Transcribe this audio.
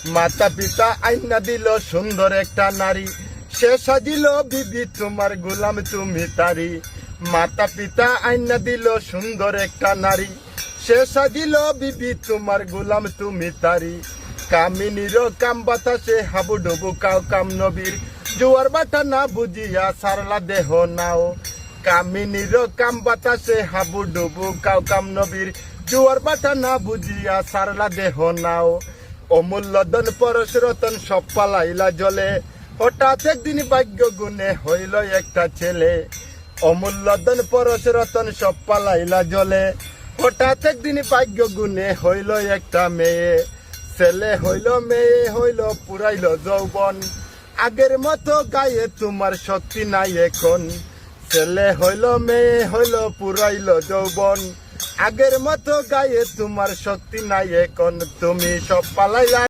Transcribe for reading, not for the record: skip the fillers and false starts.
মাতা পিতা আইনা দিল সুন্দর একটা নারী, সে সাজিল বিবি তোমার গোলাম তুমি তারি। মাতা পিতা আইনা দিল সুন্দর একটা নারী, সে সাজিল বিবি তোমার গোলাম তুমি তারি। কামিনীর কাম বাতাসে হাবুডুবু কাউ কাম নবীর, জোয়ার বাটা না বুঝিয়া সারলা দেহ নাও। কামিনীর কাম বাতাসে হাবুডুবু কাউ কাম নবীর, জোয়ার বাটা না বুঝিয়া সারলা দেহ নাও। অমূল্য ধন পরশ রতন সব পালাইলা জলে, হঠাৎ একদিন ভাগ্য গুণে হইল একটা ছেলে। অমূল্য ধন পরশ রতন সব পালাইলা জলে, হঠাৎ একদিন ভাগ্য গুণে হইল একটা মেয়ে। ছেলে হইল মেয়ে হইল পুরাইল যৌবন, আগের মতো গায়ে তোমার শক্তি নাই এখন। ছেলে হইল মেয়ে হইল পুরাইল যৌবন, আগের মতো গায়ে তোমার শক্তি নাই এখন। তুমি সব পালাইলা